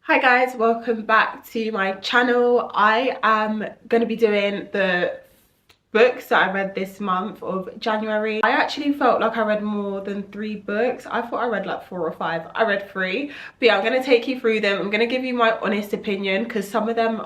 Hi guys, welcome back to my channel. I am going to be doing the books that I read this month of January. I actually felt like I read more than 3 books. I thought I read like 4 or 5. I read 3. But yeah, I'm going to take you through them. I'm going to give you my honest opinion because some of them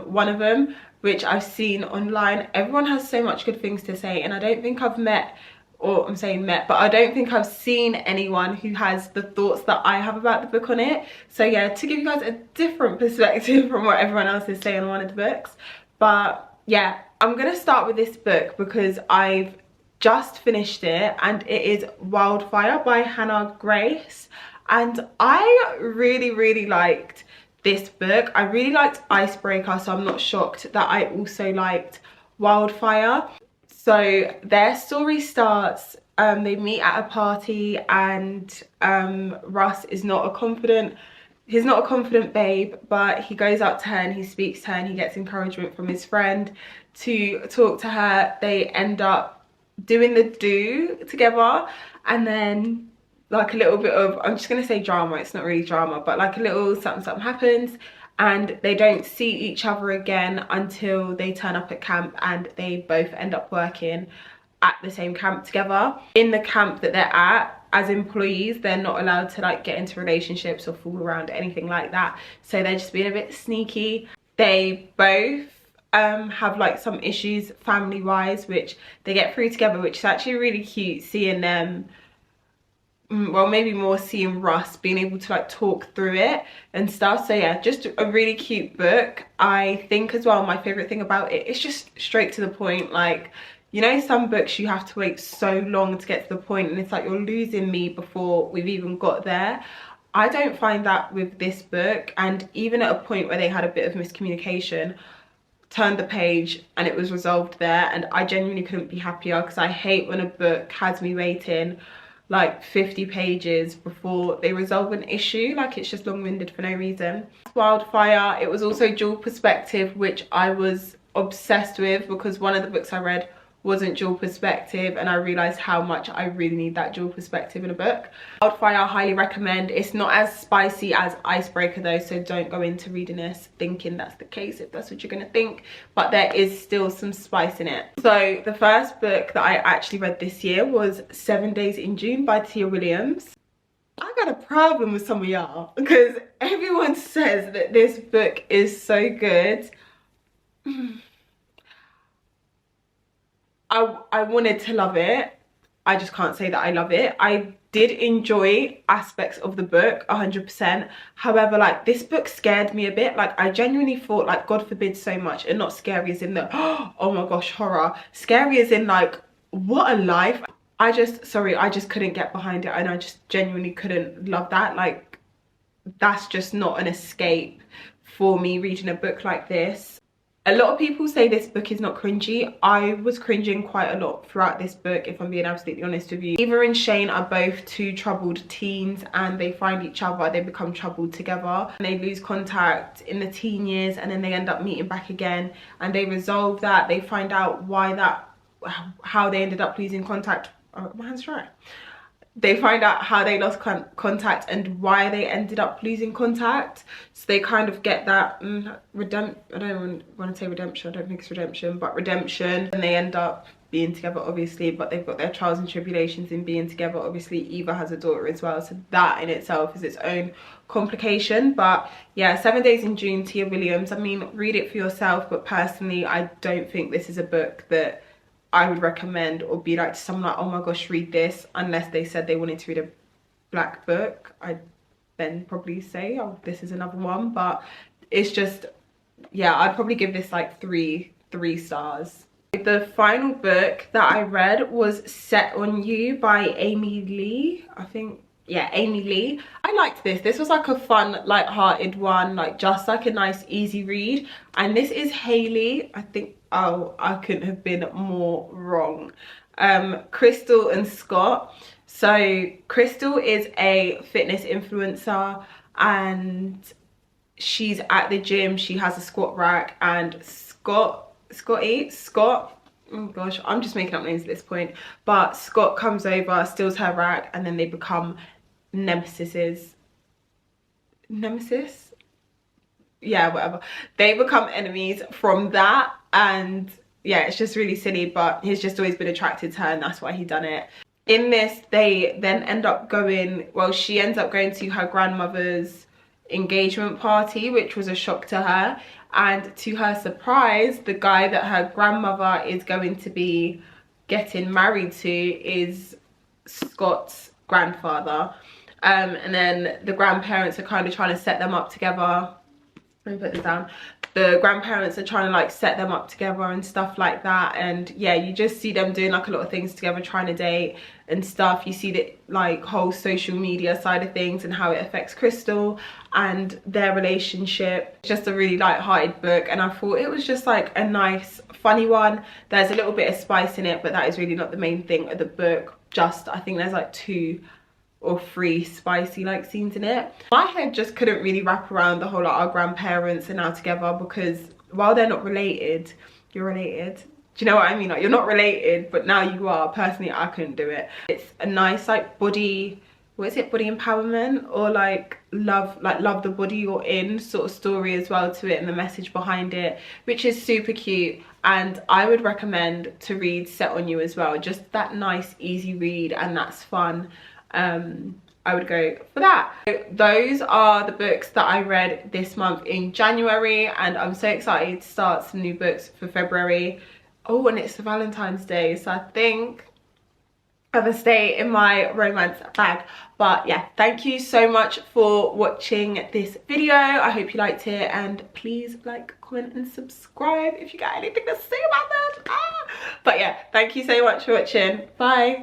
one of them, which I've seen online. Everyone has so much good things to say and I don't think I've met, or I'm saying met, but I don't think I've seen anyone who has the thoughts that I have about the book on it. So yeah, to give you guys a different perspective from what everyone else is saying on one of the books. But yeah, I'm gonna start with this book because I've just finished it and it is Wildfire by Hannah Grace. And I really liked this book. I really liked Icebreaker, so I'm not shocked that I also liked Wildfire. So their story starts, they meet at a party and Russ is not a confident, he's not a confident babe, but he goes up to her and he speaks to her and he gets encouragement from his friend to talk to her. They end up doing the do together and then like a little bit of, I'm just gonna say drama, it's not really drama, but like a little something happens and they don't see each other again until they turn up at camp and they both end up working at the same camp together. In the camp that they're at, as employees, they're not allowed to like get into relationships or fool around, anything like that. So they're just being a bit sneaky. They both have like some issues family wise, which they get through together, which is actually really cute seeing them. Well, maybe more seeing Russ being able to like talk through it and stuff. So yeah, just a really cute book. I think as well my favorite thing about it, it's just straight to the point. Like, you know, some books you have to wait so long to get to the point and it's like you're losing me before we've even got there. I don't find that with this book, and even at a point where they had a bit of miscommunication, turned the page and it was resolved there, and I genuinely couldn't be happier because I hate when a book has me waiting like 50 pages before they resolve an issue. Like, it's just long-winded for no reason. Wildfire, it was also dual perspective, which I was obsessed with because one of the books I read wasn't dual perspective and I realized how much I really need that dual perspective in a book. Wildfire, I highly recommend. It's not as spicy as Icebreaker though, so don't go into reading this thinking that's the case if that's what you're gonna think, but there is still some spice in it. So the first book that I actually read this year was 7 Days in June by Tia Williams. I got a problem with some of y'all because everyone says that this book is so good. I wanted to love it. I just can't say that I love it. I did enjoy aspects of the book 100%. However, like, this book scared me a bit. Like, I genuinely thought, like, God forbid so much, and not scary as in the oh my gosh horror, scary as in like, what a life. I just couldn't get behind it, and I just genuinely couldn't love that. Like, that's just not an escape for me reading a book like this. A lot of people say this book is not cringy. I was cringing quite a lot throughout this book, if I'm being absolutely honest with you. Eva and Shane are both 2 troubled teens and they find each other, they become troubled together. And they lose contact in the teen years and then they end up meeting back again and they resolve that. They find out how they ended up losing contact. Oh, my hand's dry. They find out how they lost contact and why they ended up losing contact. So they kind of get that I don't want to say redemption, I don't think it's redemption, but redemption. And they end up being together obviously, but they've got their trials and tribulations in being together. Obviously Eva has a daughter as well, so that in itself is its own complication. But yeah, 7 Days in June, Tia Williams. I mean, read it for yourself, but personally I don't think this is a book that I would recommend or be like to someone like, oh my gosh, read this, unless they said they wanted to read a black book. I'd then probably say, oh, this is another one. But it's just, yeah, I'd probably give this like three stars. The final book that I read was Set on You by Amy Lee. I think, yeah, Amy Lee. I liked this. This was like a fun, light-hearted one, like just like a nice easy read. And this is Hayley. I think, oh, I couldn't have been more wrong. Crystal and Scott. So Crystal is a fitness influencer and she's at the gym. She has a squat rack, and Scott, oh gosh, I'm just making up names at this point, but Scott comes over, steals her rack, and then they become nemesises. nemesis, yeah, whatever, they become enemies from that. And yeah, it's just really silly, but he's just always been attracted to her and that's why he done it. In this, they then end up going, well, she ends up going to her grandmother's engagement party, which was a shock to her. And to her surprise, the guy that her grandmother is going to be getting married to is Scott's grandfather. And then the grandparents are kind of trying to set them up together. Let me put this down. The grandparents are trying to like set them up together and stuff like that. And yeah, you just see them doing like a lot of things together, trying to date and stuff. You see the like whole social media side of things and how it affects Crystal and their relationship. It's just a really light-hearted book, and I thought it was just like a nice funny one. There's a little bit of spice in it, but that is really not the main thing of the book. Just I think there's like 2 or 3 spicy like scenes in it. My head just couldn't really wrap around the whole like our grandparents are now together, because while they're not related, you're related. Do you know what I mean? Like, you're not related, but now you are. Personally, I couldn't do it. It's a nice like body, what is it, body empowerment, or like love the body you're in sort of story as well to it, and the message behind it, which is super cute. And I would recommend to read Set on You as well. Just that nice easy read, and that's fun. I would go for that. So those are the books that I read this month in January, and I'm so excited to start some new books for February. Oh, and it's Valentine's Day, so I think I'm gonna stay in my romance bag. But yeah, thank you so much for watching this video. I hope you liked it, and please like, comment and subscribe if you got anything to say about that. But yeah, thank you so much for watching. Bye.